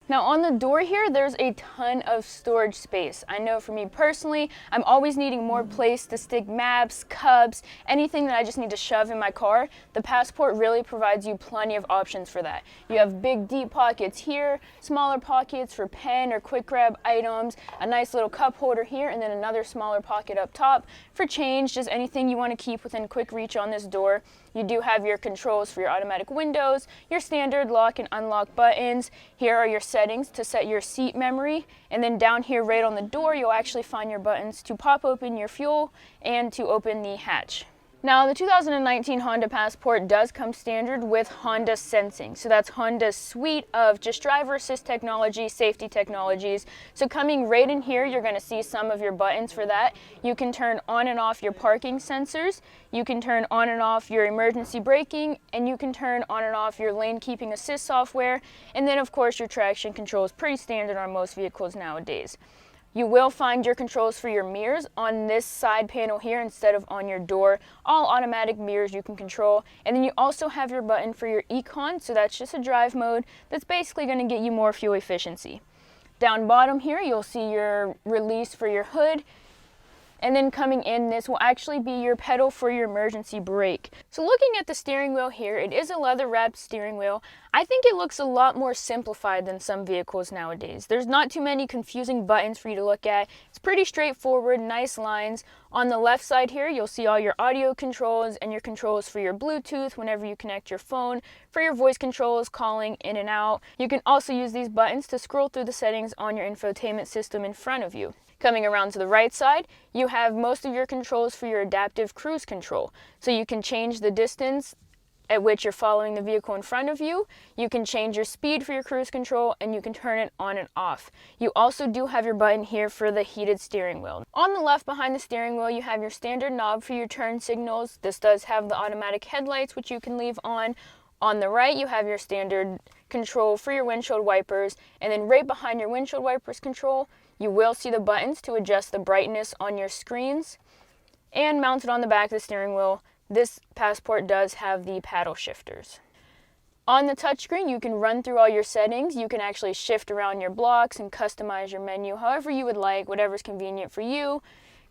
Now on the door here, there's a ton of storage space. I know for me personally, I'm always needing more place to stick maps, cups, anything that I just need to shove in my car. The Passport really provides you plenty of options for that. You have big deep pockets here, smaller pockets for pen or quick grab items, a nice little cup holder here, and then another smaller pocket up top for change, just anything you want to keep within quick reach on this door. You do have your controls for your automatic windows, your standard lock and unlock buttons. Here are your settings to set your seat memory. And then down here right on the door, you'll actually find your buttons to pop open your fuel and to open the hatch. Now, the 2019 Honda Passport does come standard with Honda Sensing. So that's Honda's suite of just driver assist technology, safety technologies. So coming right in here, you're going to see some of your buttons for that. You can turn on and off your parking sensors. You can turn on and off your emergency braking, and you can turn on and off your lane keeping assist software. And then, of course, your traction control is pretty standard on most vehicles nowadays. You will find your controls for your mirrors on this side panel here instead of on your door. All automatic mirrors you can control. And then you also have your button for your Econ, so that's just a drive mode that's basically going to get you more fuel efficiency. Down bottom here, you'll see your release for your hood. And then coming in, this will actually be your pedal for your emergency brake. So looking at the steering wheel here, it is a leather wrapped steering wheel. I think it looks a lot more simplified than some vehicles nowadays. There's not too many confusing buttons for you to look at. It's pretty straightforward, nice lines. On the left side here, you'll see all your audio controls and your controls for your Bluetooth whenever you connect your phone, for your voice controls, calling in and out. You can also use these buttons to scroll through the settings on your infotainment system in front of you. Coming around to the right side, you have most of your controls for your adaptive cruise control. So you can change the distance at which you're following the vehicle in front of you. You can change your speed for your cruise control, and you can turn it on and off. You also do have your button here for the heated steering wheel. On the left behind the steering wheel, you have your standard knob for your turn signals. This does have the automatic headlights, which you can leave on. On the right, you have your standard control for your windshield wipers, and then right behind your windshield wipers control, you will see the buttons to adjust the brightness on your screens. And mounted on the back of the steering wheel, this Passport does have the paddle shifters. On the touchscreen, you can run through all your settings. You can actually shift around your blocks and customize your menu however you would like, whatever's convenient for you.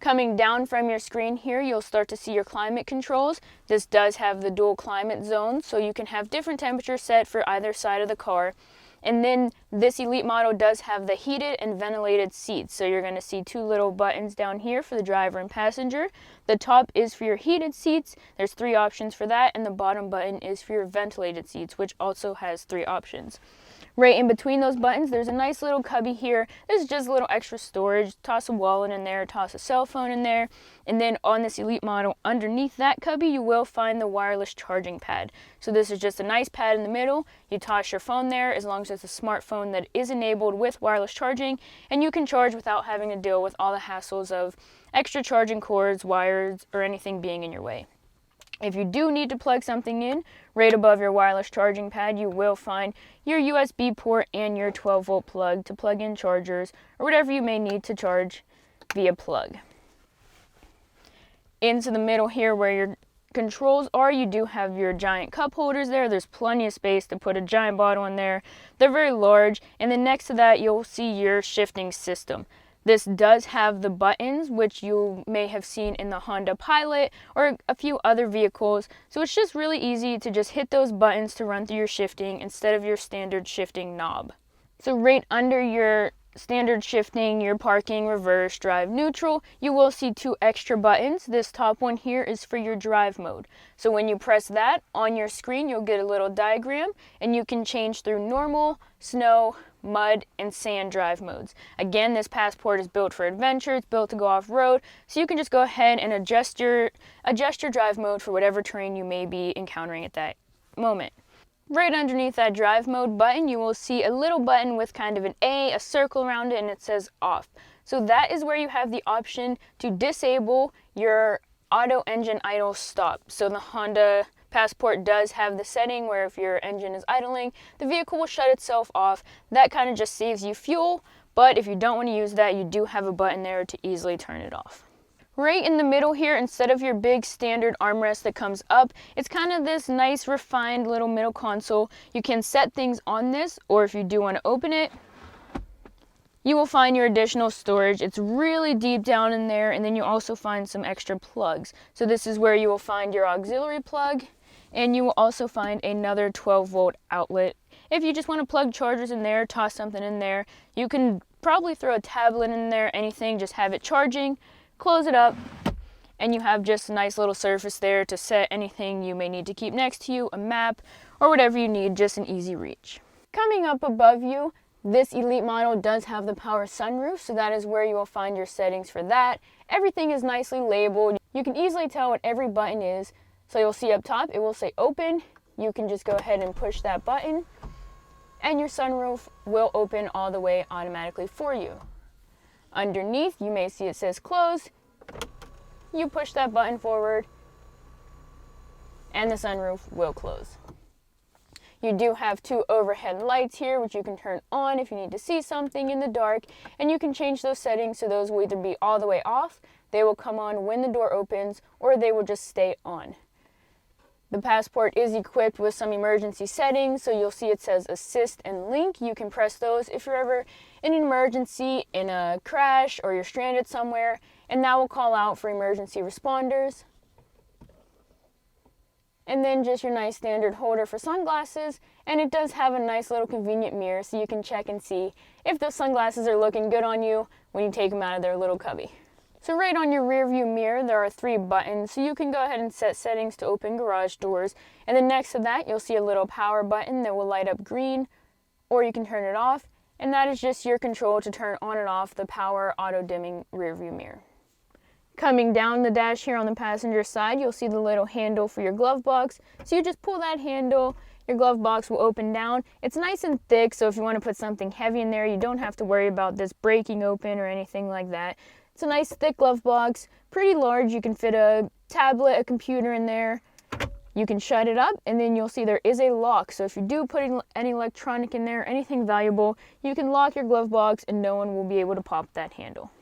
Coming down from your screen here, you'll start to see your climate controls. This does have the dual climate zones, so you can have different temperatures set for either side of the car. And then this Elite model does have the heated and ventilated seats. So you're going to see two little buttons down here for the driver and passenger. The top is for your heated seats. There's 3 options for that. And the bottom button is for your ventilated seats, which also has 3 options. Right in between those buttons, there's a nice little cubby here. This is just a little extra storage. Toss a wallet in there, toss a cell phone in there. And then on this Elite model, underneath that cubby, you will find the wireless charging pad. So this is just a nice pad in the middle. You toss your phone there as long as it's a smartphone that is enabled with wireless charging, and you can charge without having to deal with all the hassles of extra charging cords, wires, or anything being in your way. If you do need to plug something in, right above your wireless charging pad, you will find your USB port and your 12-volt plug to plug in chargers or whatever you may need to charge via plug. Into the middle here where your controls are, you do have your giant cup holders there. There's plenty of space to put a giant bottle in there. They're very large. And then next to that, you'll see your shifting system. This does have the buttons, which you may have seen in the Honda Pilot or a few other vehicles. So it's just really easy to just hit those buttons to run through your shifting instead of your standard shifting knob. So right under your standard shifting, your parking, reverse, drive, neutral, you will see 2 extra buttons. This top one here is for your drive mode. So when you press that on your screen, you'll get a little diagram and you can change through normal, snow, mud, and sand drive modes. Again, this Passport is built for adventure. It's built to go off-road, so you can just go ahead and adjust your drive mode for whatever terrain you may be encountering at that moment. Right underneath that drive mode button, you will see a little button with kind of an a circle around it, and it says off. So that is where you have the option to disable your auto engine idle stop. So the Honda Passport does have the setting where if your engine is idling, the vehicle will shut itself off. That kind of just saves you fuel, but if you don't want to use that, you do have a button there to easily turn it off. Right in the middle here, instead of your big standard armrest that comes up, it's kind of this nice refined little middle console. You can set things on this, or if you do want to open it, You will find your additional storage. It's really deep down in there, and then you also find some extra plugs. So this is where you will find your auxiliary plug, and you will also find another 12-volt outlet. If you just want to plug chargers in there, toss something in there, you can probably throw a tablet in there, anything, just have it charging, close it up, and you have just a nice little surface there to set anything you may need to keep next to you, a map, or whatever you need, just an easy reach. Coming up above you, this Elite model does have the power sunroof, so that is where you will find your settings for that. Everything is nicely labeled. You can easily tell what every button is. So you'll see up top, it will say open. You can just go ahead and push that button, and your sunroof will open all the way automatically for you. Underneath, you may see it says close. You push that button forward, and the sunroof will close. You do have two overhead lights here, which you can turn on if you need to see something in the dark, and you can change those settings so those will either be all the way off, they will come on when the door opens, or they will just stay on. The Passport is equipped with some emergency settings, so you'll see it says assist and link. You can press those if you're ever in an emergency, in a crash, or you're stranded somewhere, and that will call out for emergency responders. And then just your nice standard holder for sunglasses, and it does have a nice little convenient mirror so you can check and see if those sunglasses are looking good on you when you take them out of their little cubby. So right on your rear view mirror, there are 3 buttons, so you can go ahead and set settings to open garage doors. And then next to that, you'll see a little power button that will light up green, or you can turn it off, and that is just your control to turn on and off the power auto dimming rear view mirror. Coming down the dash here on the passenger side, you'll see the little handle for your glove box. So you just pull that handle, your glove box will open down. It's nice and thick, so if you want to put something heavy in there, you don't have to worry about this breaking open or anything like that. It's a nice thick glove box, pretty large. You can fit a tablet, a computer in there. You can shut it up, and then you'll see there is a lock. So if you do put any electronic in there, anything valuable, you can lock your glove box and no one will be able to pop that handle.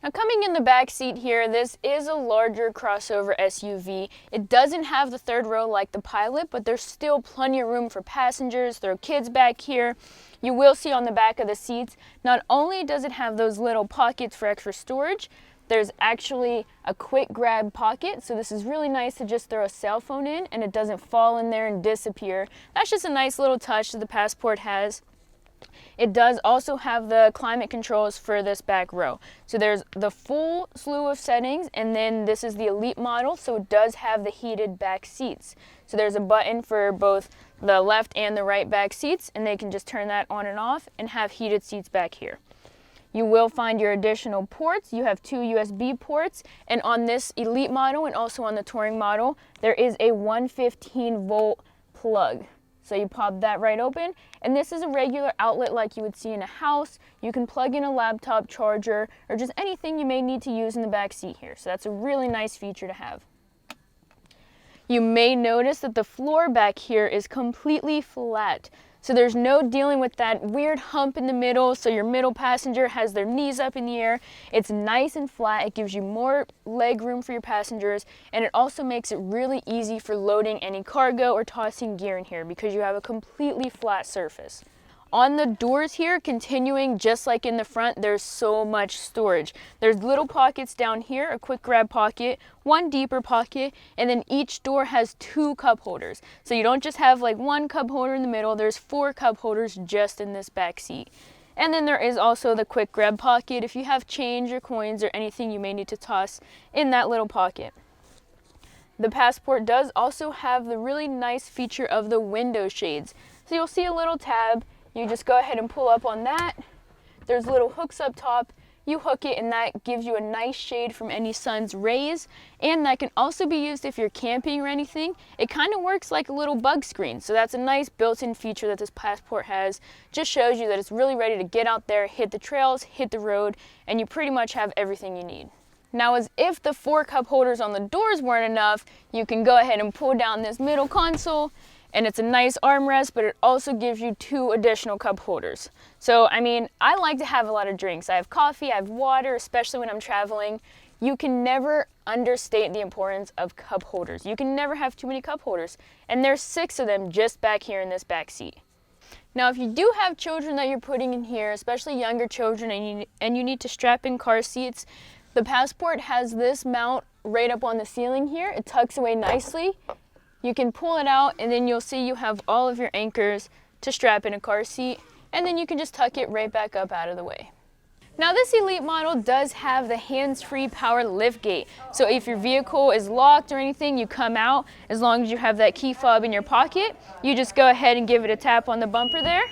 Now coming in the back seat here, this is a larger crossover SUV. It doesn't have the 3rd row like the Pilot, but there's still plenty of room for passengers. There are kids back here. You will see on the back of the seats, not only does it have those little pockets for extra storage, there's actually a quick grab pocket. So this is really nice to just throw a cell phone in and it doesn't fall in there and disappear. That's just a nice little touch that the Passport has. It does also have the climate controls for this back row. So there's the full slew of settings, and then this is the Elite model, so it does have the heated back seats. So there's a button for both the left and the right back seats, and they can just turn that on and off and have heated seats back here. You will find your additional ports. You have 2 USB ports, and on this Elite model and also on the Touring model, there is a 115-volt plug. So you pop that right open, and this is a regular outlet like you would see in a house. You can plug in a laptop charger or just anything you may need to use in the back seat here. So that's a really nice feature to have. You may notice that the floor back here is completely flat. So there's no dealing with that weird hump in the middle, so your middle passenger has their knees up in the air. It's nice and flat. It gives you more leg room for your passengers, and it also makes it really easy for loading any cargo or tossing gear in here because you have a completely flat surface. On the doors here, continuing just like in the front, there's so much storage. There's little pockets down here, a quick grab pocket, 1 deeper pocket, and then each door has 2 cup holders. So you don't just have like 1 cup holder in the middle, there's 4 cup holders just in this back seat. And then there is also the quick grab pocket if you have change or coins or anything you may need to toss in that little pocket. The Passport does also have the really nice feature of the window shades. So you'll see a little tab. You just go ahead and pull up on that. There's little hooks up top. You hook it and that gives you a nice shade from any sun's rays. And that can also be used if you're camping or anything. It kind of works like a little bug screen. So that's a nice built-in feature that this Passport has. Just shows you that it's really ready to get out there, hit the trails, hit the road, and you pretty much have everything you need. Now, as if the 4 cup holders on the doors weren't enough, you can go ahead and pull down this middle console. And it's a nice armrest, but it also gives you 2 additional cup holders. So, I mean, I like to have a lot of drinks. I have coffee, I have water, especially when I'm traveling. You can never understate the importance of cup holders. You can never have too many cup holders. And there's 6 of them just back here in this back seat. Now, if you do have children that you're putting in here, especially younger children, and you need to strap in car seats, the Passport has this mount right up on the ceiling here. It tucks away nicely. You can pull it out, and then you'll see you have all of your anchors to strap in a car seat, and then you can just tuck it right back up out of the way. Now, this Elite model does have the hands-free power liftgate. So if your vehicle is locked or anything, you come out, as long as you have that key fob in your pocket, you just go ahead and give it a tap on the bumper there,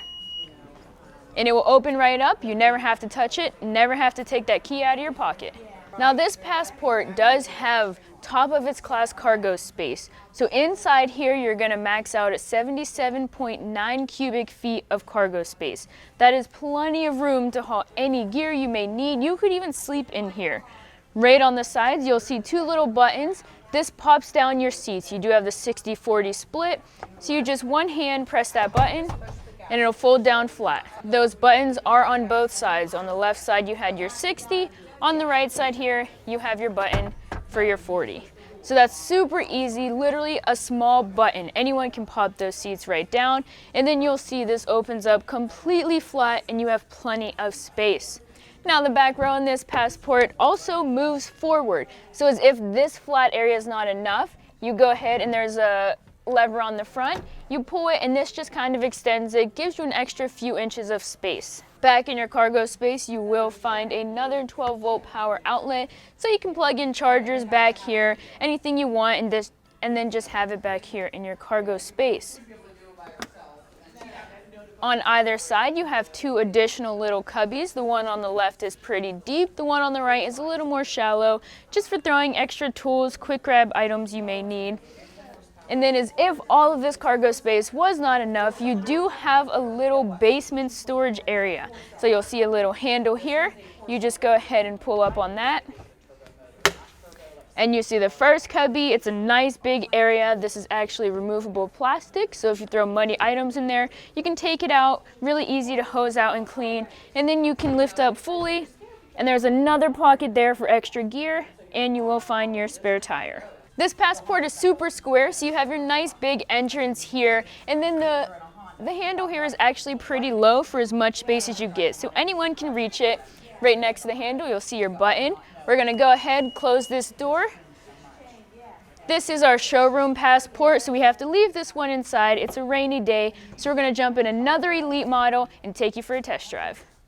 and it will open right up. You never have to touch it, never have to take that key out of your pocket. Now, this Passport does have top of its class cargo space. So inside here, you're gonna max out at 77.9 cubic feet of cargo space. That is plenty of room to haul any gear you may need. You could even sleep in here. Right on the sides, you'll see two little buttons. This pops down your seats. You do have the 60-40 split. So you just one hand press that button and it'll fold down flat. Those buttons are on both sides. On the left side, you had your 60. On the right side here, you have your button for your 40. So that's super easy, literally a small button. Anyone can pop those seats right down, and then you'll see this opens up completely flat and you have plenty of space. Now, the back row in this Passport also moves forward. So as if this flat area is not enough, you go ahead and there's a lever on the front, you pull it and this just kind of extends it, gives you an extra few inches of space. Back in your cargo space, you will find another 12-volt power outlet, so you can plug in chargers back here, anything you want, and then just have it back here in your cargo space. On either side, you have two additional little cubbies. The one on the left is pretty deep. The one on the right is a little more shallow, just for throwing extra tools, quick grab items you may need. And then as if all of this cargo space was not enough, you do have a little basement storage area. So you'll see a little handle here. You just go ahead and pull up on that. And you see the first cubby, it's a nice big area. This is actually removable plastic, so if you throw muddy items in there, you can take it out, really easy to hose out and clean. And then you can lift up fully, and there's another pocket there for extra gear, and you will find your spare tire. This Passport is super square, so you have your nice big entrance here, and then the handle here is actually pretty low for as much space as you get, so anyone can reach it. Right next to the handle, you'll see your button. We're gonna go ahead, close this door. This is our showroom Passport, so we have to leave this one inside. It's a rainy day, so we're gonna jump in another Elite model and take you for a test drive.